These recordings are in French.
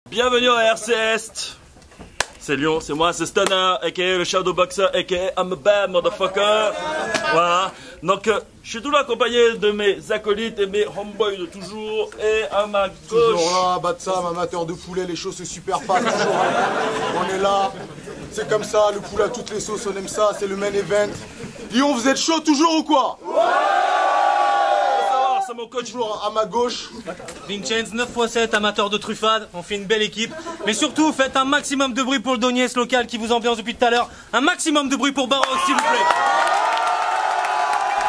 Bienvenue à RCS. C'est Lyon, c'est moi, c'est Stunner, aka le Shadow Boxer, aka I'm a bad motherfucker. Voilà. Donc, je suis toujours accompagné de mes acolytes et mes homeboys de toujours. Et à ma gauche. Toujours là, Batsam, amateur de poulet, les choses se super pas toujours. On est là. C'est comme ça, le poulet à toutes les sauces, on aime ça, c'est le main event. Lyon, vous êtes chaud toujours ou quoi? Ouais! C'est mon coach toujours à ma gauche. Vincenz 9x7, amateur de truffade, on fait une belle équipe. Mais surtout, faites un maximum de bruit pour le Doniès local qui vous ambiance depuis tout à l'heure. Un maximum de bruit pour Baroque, s'il vous plaît.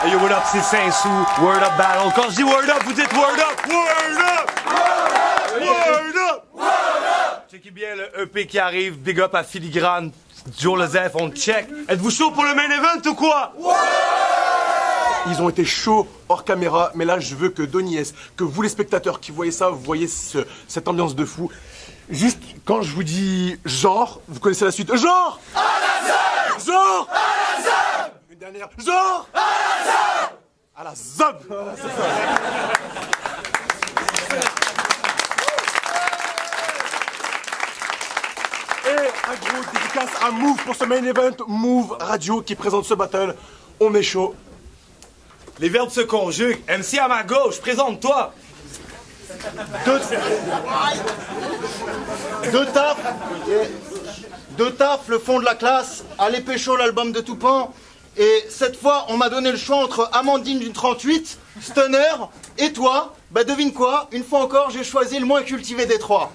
Hey yo, what up, c'est Saint-Sou, Word Up Battle. Quand je dis Word Up, vous dites Word Up, Word Up, Word Up, Word Up. Checkez bien le EP qui arrive, big up à Filigrane, Joe Lezef, on check. Êtes-vous chaud pour le main event ou quoi? Ouais! Ils ont été chauds hors caméra, mais là je veux que Doniès, que vous les spectateurs qui voyez ça, vous voyez cette ambiance de fou. Juste quand je vous dis genre, vous connaissez la suite. Genre à la ZUB! Genre à la ZUB! Une dernière. Genre à la ZUB! À la ZUB! Voilà, c'est ça. Et un gros dédicace à Move pour ce main event, Move Radio qui présente ce battle. On est chaud. Les verbes se conjuguent. MC à ma gauche, présente-toi. Deux taf, le fond de la classe, Allez pécho, l'album de Toupin. Et cette fois, on m'a donné le choix entre Amandine d'une 38, Stunner et toi. Bah devine quoi, une fois encore, j'ai choisi le moins cultivé des trois.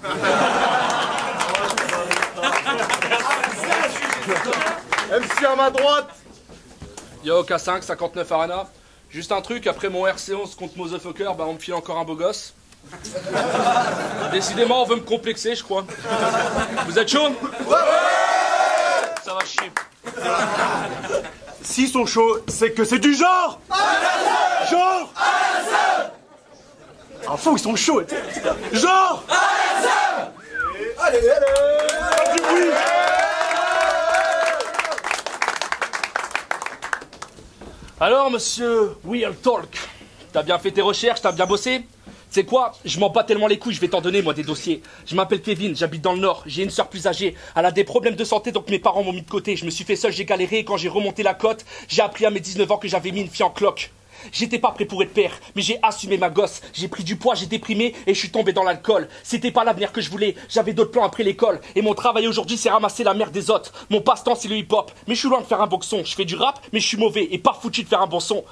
MC à ma droite. Yo, K5, 59 Arena. Juste un truc, après mon RC11 contre Motherfucker, bah on me file encore un beau gosse. Décidément, on veut me complexer, je crois. Vous êtes chaud? Ouais! Ça va chier. S'ils sont chauds, c'est que c'est du genre! Genre! Enfin, ils sont chauds! Genre! Allez, allez! Du bruit! Alors, monsieur Real Talk, t'as bien fait tes recherches, t'as bien bossé? C'est quoi? Je m'en bats tellement les couilles, je vais t'en donner, moi, des dossiers. Je m'appelle Kevin, j'habite dans le Nord, j'ai une sœur plus âgée. Elle a des problèmes de santé, donc mes parents m'ont mis de côté. Je me suis fait seul, j'ai galéré, et quand j'ai remonté la côte, j'ai appris à mes 19 ans que j'avais mis une fille en cloque. J'étais pas prêt pour être père, mais j'ai assumé ma gosse. J'ai pris du poids, j'ai déprimé et je suis tombé dans l'alcool. C'était pas l'avenir que je voulais, j'avais d'autres plans après l'école. Et mon travail aujourd'hui, c'est ramasser la merde des autres. Mon passe-temps, c'est le hip-hop. Mais je suis loin de faire un bon son. Je fais du rap, mais je suis mauvais et pas foutu de faire un bon son.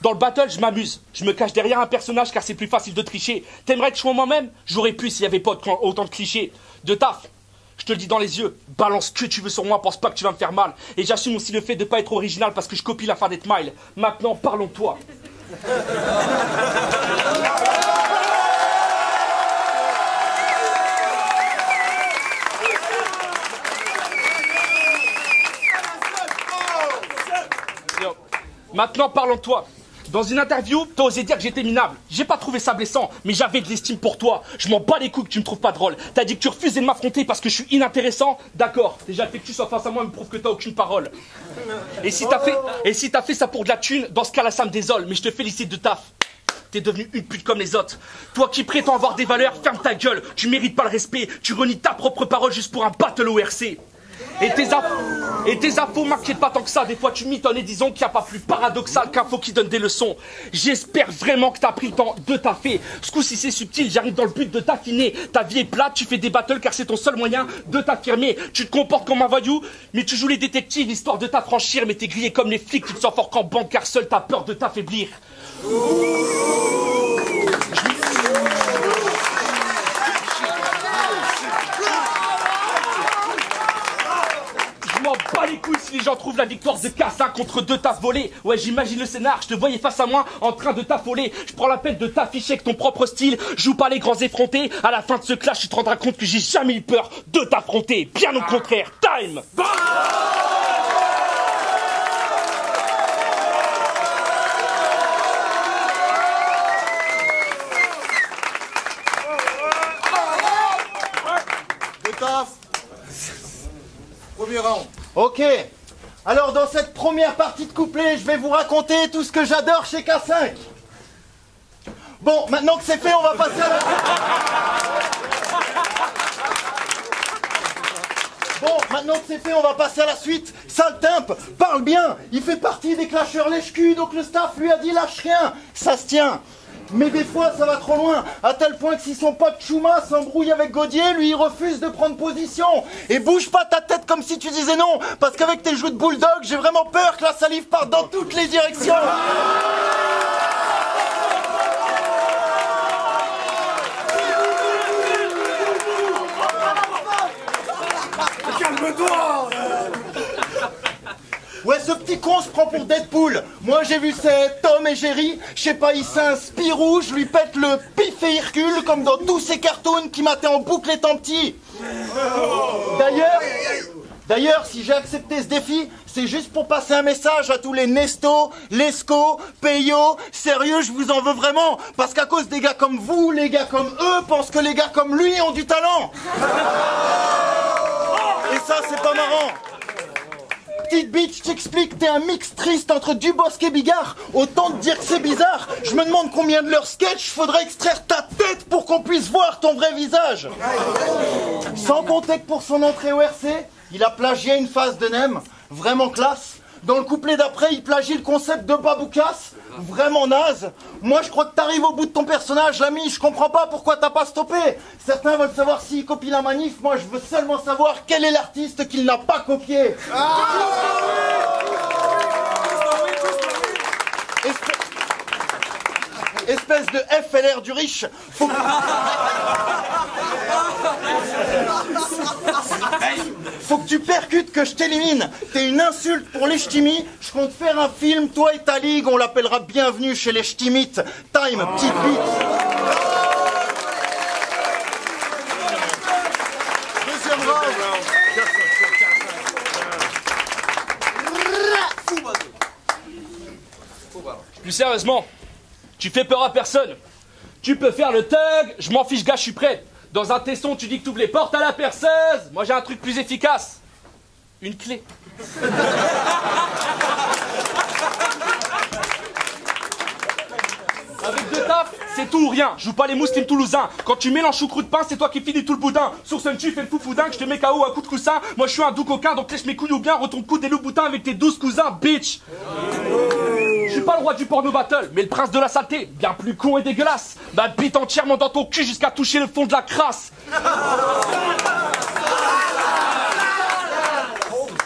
Dans le battle, je m'amuse. Je me cache derrière un personnage car c'est plus facile de tricher. T'aimerais être chaud moi-même? J'aurais pu s'il y avait pas autant de clichés. De taf. Je te le dis dans les yeux, balance ce que tu veux sur moi, pense pas que tu vas me faire mal. Et j'assume aussi le fait de pas être original parce que je copie la fin d'être Mile. Maintenant, parlons de toi. Maintenant, parlons de toi. Dans une interview, t'as osé dire que j'étais minable. J'ai pas trouvé ça blessant, mais j'avais de l'estime pour toi. Je m'en bats les couilles que tu me trouves pas drôle. T'as dit que tu refusais de m'affronter parce que je suis inintéressant. D'accord, déjà le fait que tu sois face à moi me prouve que t'as aucune parole. Et si t'as fait ça pour de la thune, dans ce cas-là ça me désole, mais je te félicite de taf. T'es devenu une pute comme les autres. Toi qui prétends avoir des valeurs, ferme ta gueule. Tu mérites pas le respect. Tu renies ta propre parole juste pour un battle au RC. Et tes infos m'inquiètent pas tant que ça. Des fois tu m'étonnes et disons qu'il n'y a pas plus paradoxal qu'un faux qui donne des leçons. J'espère vraiment que t'as pris le temps de taffer. Ce coup-ci c'est subtil, j'arrive dans le but de t'affiner. Ta vie est plate, tu fais des battles car c'est ton seul moyen de t'affirmer. Tu te comportes comme un voyou, mais tu joues les détectives histoire de t'affranchir. Mais t'es grillé comme les flics, tu te sens fort qu'en banque car seul t'as peur de t'affaiblir. Je m'en bats les couilles si les gens trouvent la victoire de K5 contre deux tafs volés. Ouais, j'imagine le scénar, je te voyais face à moi en train de t'affoler. Je prends la peine de t'afficher avec ton propre style. Joue pas les grands effrontés. À la fin de ce clash, tu te rendras compte que j'ai jamais eu peur de t'affronter. Bien au contraire, time! Premier round. Ok. Alors dans cette première partie de couplet, je vais vous raconter tout ce que j'adore chez K5. Bon, maintenant que c'est fait, on va passer à la... Maintenant que c'est fait, on va passer à la suite. Sale timpe, parle bien. Il fait partie des clasheurs lèche-cul, donc le staff lui a dit lâche rien. Ça se tient. Mais des fois, ça va trop loin, à tel point que si son pote Chouma s'embrouille avec Gaudier, lui, il refuse de prendre position. Et bouge pas ta tête comme si tu disais non, parce qu'avec tes joues de bulldog, j'ai vraiment peur que la salive parte dans toutes les directions. Calme-toi. Ouais, ce petit con se prend pour Deadpool. Moi, j'ai vu c'est Tom et Jerry. Je sais pas, il s'inspire rouge, je lui pète le pif et Hercule, comme dans tous ces cartoons qui m'attaient en boucle étant petit. D'ailleurs, si j'ai accepté ce défi, c'est juste pour passer un message à tous les Nesto, Lesco, Peyo. Sérieux, je vous en veux vraiment. Parce qu'à cause des gars comme vous, les gars comme eux pensent que les gars comme lui ont du talent. Et ça, c'est pas marrant. Petite bitch, t'expliques, t'es un mix triste entre Dubosc et Bigard. Autant te dire que c'est bizarre. Je me demande combien de leurs sketchs faudrait extraire ta tête pour qu'on puisse voir ton vrai visage. Sans compter que pour son entrée au RC, il a plagié une phase de Nem, vraiment classe. Dans le couplet d'après, il plagie le concept de Baboukas, vraiment naze. Moi, je crois que t'arrives au bout de ton personnage, l'ami. Je comprends pas pourquoi t'as pas stoppé. Certains veulent savoir s'il copie la manif. Moi, je veux seulement savoir quel est l'artiste qu'il n'a pas copié. Espèce de FLR du riche. Faut que tu percutes que je t'élimine. T'es une insulte pour les ch'timis. Je compte faire un film, toi et ta ligue. On l'appellera Bienvenue chez les ch'timites. Time, petite bite. Deuxième round. Plus sérieusement, tu fais peur à personne. Tu peux faire le thug, je m'en fiche gars, je suis prêt. Dans un tesson, tu dis que tu ouvres les portes à la perceuse. Moi j'ai un truc plus efficace. Une clé. Avec deux tafs, c'est tout ou rien. Je joue pas les mousseline toulousains. Quand tu mélanges choucroute pain, c'est toi qui finis tout le boudin. Sur Sun, tu fais le foufoudin, que je te mets KO à coup de coussin. Moi je suis un doux coquin, donc lèche mes couilles ou bien retourne coude et le boutin avec tes 12 cousins, bitch. Je suis pas le roi du porno battle, mais le prince de la saleté, bien plus con et dégueulasse. Ma bite entièrement dans ton cul jusqu'à toucher le fond de la crasse.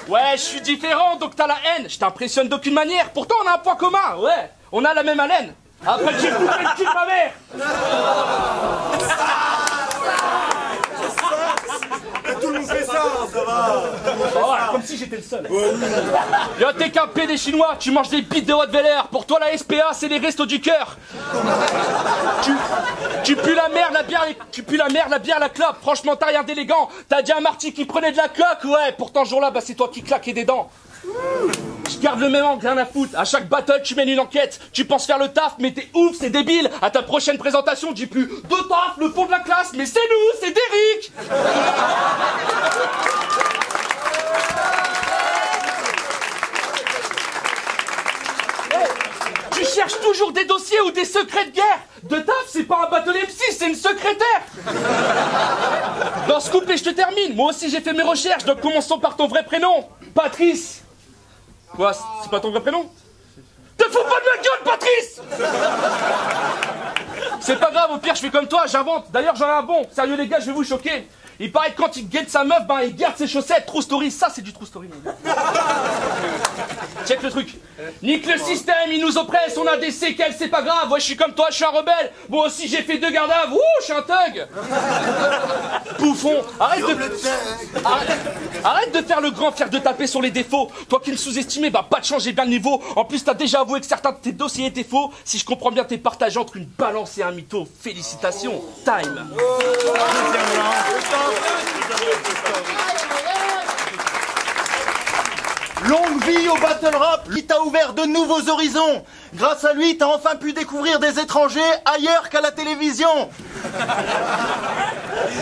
Ouais, je suis différent, donc t'as la haine. Je t'impressionne d'aucune manière. Pourtant, on a un point commun. Ouais, on a la même haleine. Après que j'ai coupé le cul de ma mère. Tout le monde fait ça, ça va. Oh, ouais, comme si j'étais le seul. Yo, t'es qu'un PD chinois, tu manges des bites de Rottweiler. Pour toi, la SPA, c'est les restos du cœur. Tu pues la merde, la bière, tu pues la merde, la bière, la clope. Franchement, t'as rien d'élégant. T'as dit à Marty qui prenait de la coque, ouais. Pourtant, ce jour-là, bah, c'est toi qui claquais des dents. Je garde le même angle, rien à foutre. À chaque battle, tu mènes une enquête. Tu penses faire le taf, mais t'es ouf, c'est débile. À ta prochaine présentation, dis plus de taf, le fond de la classe, mais c'est nous, c'est Derrick. Tu cherches toujours des dossiers ou des secrets de guerre. De taf, c'est pas un battle MC, c'est une secrétaire. Dans ce couplet, je te termine. Moi aussi, j'ai fait mes recherches, donc commençons par ton vrai prénom. Patrice. Quoi, c'est pas ton vrai prénom? Te fous pas de ma gueule, Patrice. C'est pas grave, au pire, je fais comme toi, j'invente. D'ailleurs, j'en ai un bon. Sérieux, les gars, je vais vous choquer. Il paraît que quand il guette sa meuf, ben il garde ses chaussettes. True story, ça c'est du true story, mon gars. Check le truc. Nique le système, il nous oppresse, on a des séquelles, c'est pas grave. Ouais, je suis comme toi, je suis un rebelle. Moi aussi, j'ai fait 2 gardes à vous, je suis un thug. Bouffon, arrête de faire le grand fier de taper sur les défauts. Toi qui me sous-estimais, bah pas de changer bien le niveau. En plus, t'as déjà avoué que certains de tes dossiers étaient faux. Si je comprends bien, t'es partagé entre une balance et un mytho. Félicitations, time. Longue vie au battle rap, lui t'a ouvert de nouveaux horizons. Grâce à lui, t'as enfin pu découvrir des étrangers ailleurs qu'à la télévision.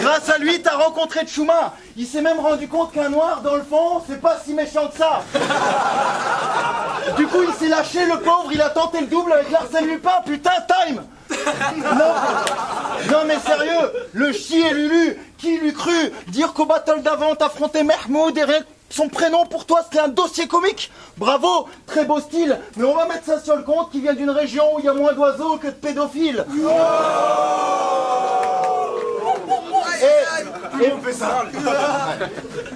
Grâce à lui, t'as rencontré Chouma. Il s'est même rendu compte qu'un noir, dans le fond, c'est pas si méchant que ça. Du coup, il s'est lâché, le pauvre, il a tenté le double avec l'Arsène Lupin. Putain, time. Non mais sérieux, le chi et Lulu, qui l'eût cru dire qu'au battle d'avant t'affrontais Mahmoud et rien que son prénom pour toi c'était un dossier comique? Bravo, très beau style, mais on va mettre ça sur le compte qui vient d'une région où il y a moins d'oiseaux que de pédophiles.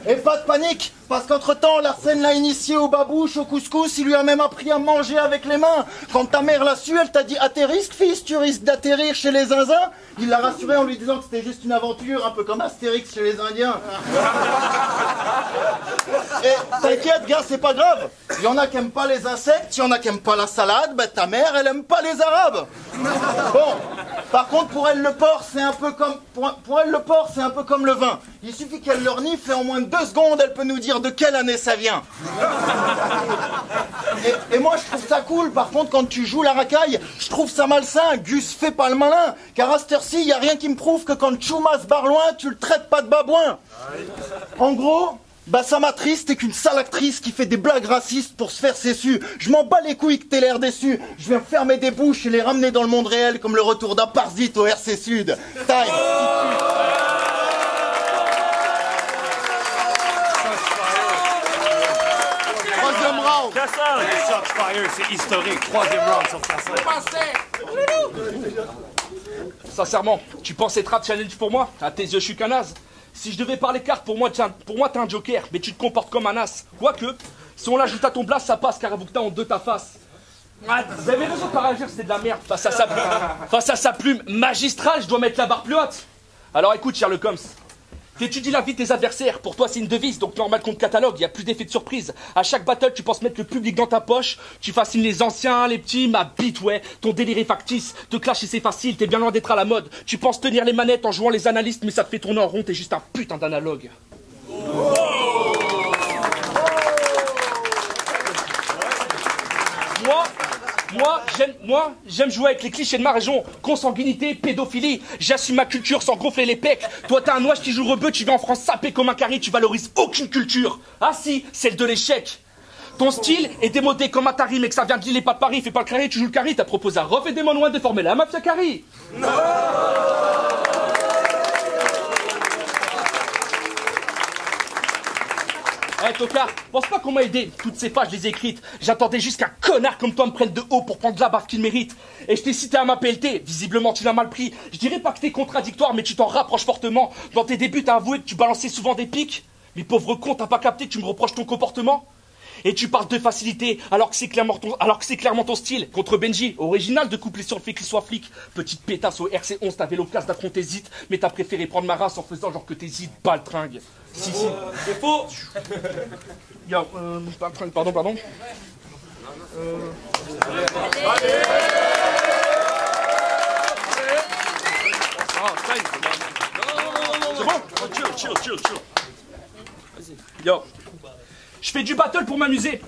Et pas de panique, parce qu'entre-temps, Larsen l'a initié au babouche, au couscous, il lui a même appris à manger avec les mains. Quand ta mère l'a su, elle t'a dit « Atterris, fils, tu risques d'atterrir chez les zinzins ». Il l'a rassuré en lui disant que c'était juste une aventure, un peu comme Astérix chez les Indiens. Et t'inquiète, gars, c'est pas grave. Il y en a qui aiment pas les insectes, il y en a qui aiment pas la salade, ben ta mère, elle aime pas les Arabes. Bon, par contre, pour elle, le porc, c'est un peu comme... Pour elle, le porc, c'est un peu comme le vin. Il suffit qu'elle le renifle et en moins de 2 secondes, elle peut nous dire de quelle année ça vient. Et moi, je trouve ça cool. Par contre, quand tu joues la racaille, je trouve ça malsain. Gus, fais pas le malin. Car à cette heure-ci, il n'y a rien qui me prouve que quand Chouma se barre loin, tu le traites pas de babouin. En gros... Bah ça m'attriste, t'es qu'une sale actrice qui fait des blagues racistes pour se faire cessu. Je m'en bats les couilles que t'aies l'air déçu. Je viens fermer des bouches et les ramener dans le monde réel comme le retour d'un parasite au RC Sud. Time. Troisième round. Shotsfire, c'est historique. 3e round sur Sincèrement, tu penses être rap challenge pour moi? À tes yeux, je suis qu'un naze. Si je devais parler cartes, pour moi t'es un joker, mais tu te comportes comme un as. Quoique, si on l'ajoute à ton blast, ça passe, car Avukta en 2 ta face. Ah, vous avez raison de pas réagir, c'était de la merde. Face à sa plume magistrale, je dois mettre la barre plus haute. Alors écoute, Sherlock Holmes, t'étudies la vie de tes adversaires. Pour toi, c'est une devise, donc normal qu'on te catalogue. Il y a plus d'effet de surprise. À chaque battle, tu penses mettre le public dans ta poche. Tu fascines les anciens, les petits, ma bite, ouais. Ton délire est factice. Te clasher, c'est facile. T'es bien loin d'être à la mode. Tu penses tenir les manettes en jouant les analystes, mais ça te fait tourner en rond. T'es juste un putain d'analogue. Moi, j'aime jouer avec les clichés de ma région. Consanguinité, pédophilie. J'assume ma culture sans gonfler les pecs. Toi, t'es un ouage qui joue rebeu, tu viens en France saper comme un carré, tu valorises aucune culture. Ah si, celle de l'échec. Ton style est démodé comme Atari, mais que ça vient de Lille et pas de Paris. Fais pas le carré, tu joues le carré. T'as proposé à Ruff et Demon One de former la mafia carré. Eh tocard, pense pas qu'on m'a aidé. Toutes ces pages, je les ai écrites. J'attendais juste qu'un connard comme toi me prenne de haut pour prendre la baffe qu'il mérite. Et je t'ai cité à ma PLT. Visiblement, tu l'as mal pris. Je dirais pas que t'es contradictoire, mais tu t'en rapproches fortement. Dans tes débuts, t'as avoué que tu balançais souvent des pics. Mais pauvre con, t'as pas capté que tu me reproches ton comportement? Et tu parles de facilité, alors que c'est clairement ton style. Contre Benji, original de coupler sur le fait qu'il soit flic. Petite pétasse au RC11, t'avais l'occasion d'affronter Zit, mais t'as préféré prendre ma race en faisant genre que t'es Zit baltringue. Si. C'est faux. Pardon. C'est bon? Chill. Yo. Je fais du battle pour m'amuser.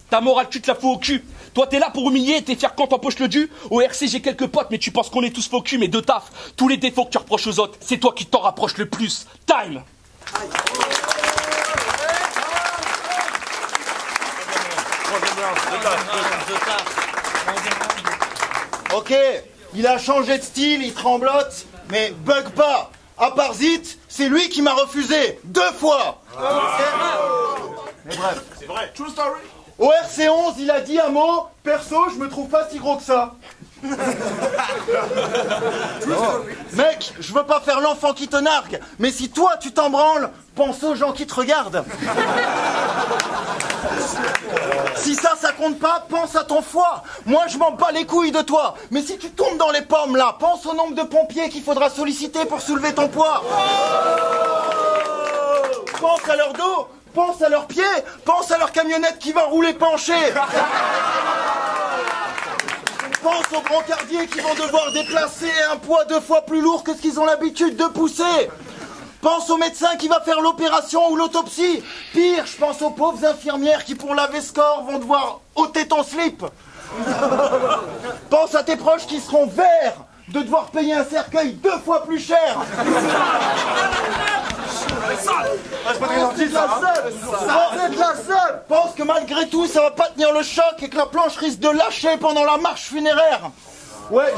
Ta morale, tu te la fous au cul. Toi, t'es là pour humilier, t'es fier quand t'empoches le dû. Au RC, j'ai quelques potes, mais tu penses qu'on est tous faux cul, mais de taf. Tous les défauts que tu reproches aux autres, c'est toi qui t'en rapproches le plus. Time. Ok, il a changé de style, il tremblote, mais bug pas. À part Zit, c'est lui qui m'a refusé 2 fois. Mais bref. C'est vrai. True story. Au RC11, il a dit un mot, perso, je me trouve pas si gros que ça. Mec, je veux pas faire l'enfant qui te nargue, mais si toi tu t'en branles, pense aux gens qui te regardent. Si ça compte pas, pense à ton foie. Moi, je m'en bats les couilles de toi. Mais si tu tombes dans les pommes, là, pense au nombre de pompiers qu'il faudra solliciter pour soulever ton poids. Pense à leur dos, pense à leurs pieds, pense à leur camionnette qui va rouler penchée. Pense aux brancardiers qui vont devoir déplacer un poids 2 fois plus lourd que ce qu'ils ont l'habitude de pousser. Pense au médecin qui va faire l'opération ou l'autopsie. Pire, je pense aux pauvres infirmières qui, pour laver ce corps, vont devoir ôter ton slip. Pense à tes proches qui seront verts de devoir payer un cercueil 2 fois plus cher. Pense que malgré tout, ça va pas tenir le choc et que la planche risque de lâcher pendant la marche funéraire. Ouais,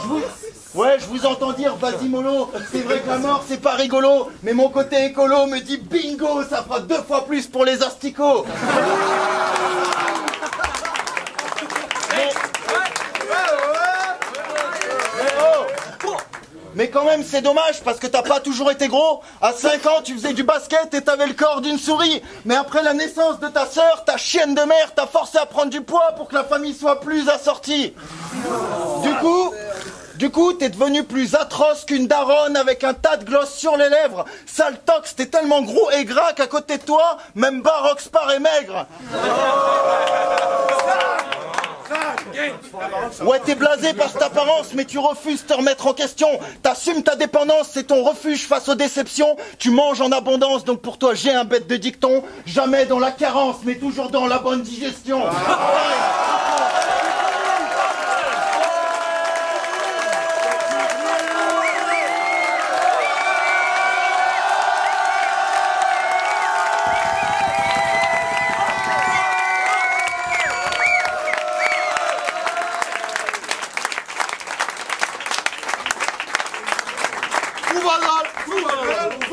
Ouais, je vous entends dire, vas-y mollo, c'est vrai que la mort c'est pas rigolo, mais mon côté écolo me dit bingo, ça fera 2 fois plus pour les asticots. Mais quand même, c'est dommage parce que t'as pas toujours été gros. À 5 ans, tu faisais du basket et t'avais le corps d'une souris. Mais après la naissance de ta sœur, ta chienne de mère t'a forcé à prendre du poids pour que la famille soit plus assortie. Du coup, t'es devenu plus atroce qu'une daronne avec un tas de gloss sur les lèvres. Sale tox, t'es tellement gros et gras qu'à côté de toi, même Barox paraît maigre. Ouais, t'es blasé par cette apparence, mais tu refuses de te remettre en question. T'assumes ta dépendance, c'est ton refuge face aux déceptions. Tu manges en abondance, donc pour toi j'ai un bête de dicton. Jamais dans la carence, mais toujours dans la bonne digestion.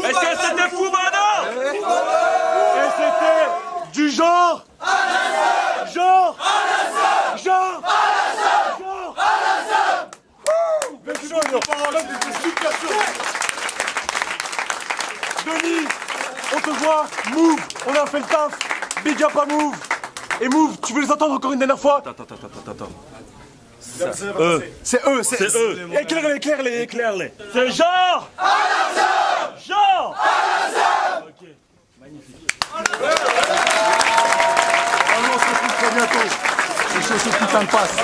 Est-ce que c'était Fumana? Et c'était du genre. Genre. Genre. Denis, on te voit, Move, on a fait le taf, big up à Move. Et Move, tu veux les entendre encore une dernière fois? Attends. C'est eux. Éclaire-les. C'est genre. Genre. Ok, magnifique. On se retrouve très bientôt. C'est chaud, ce putain de passe.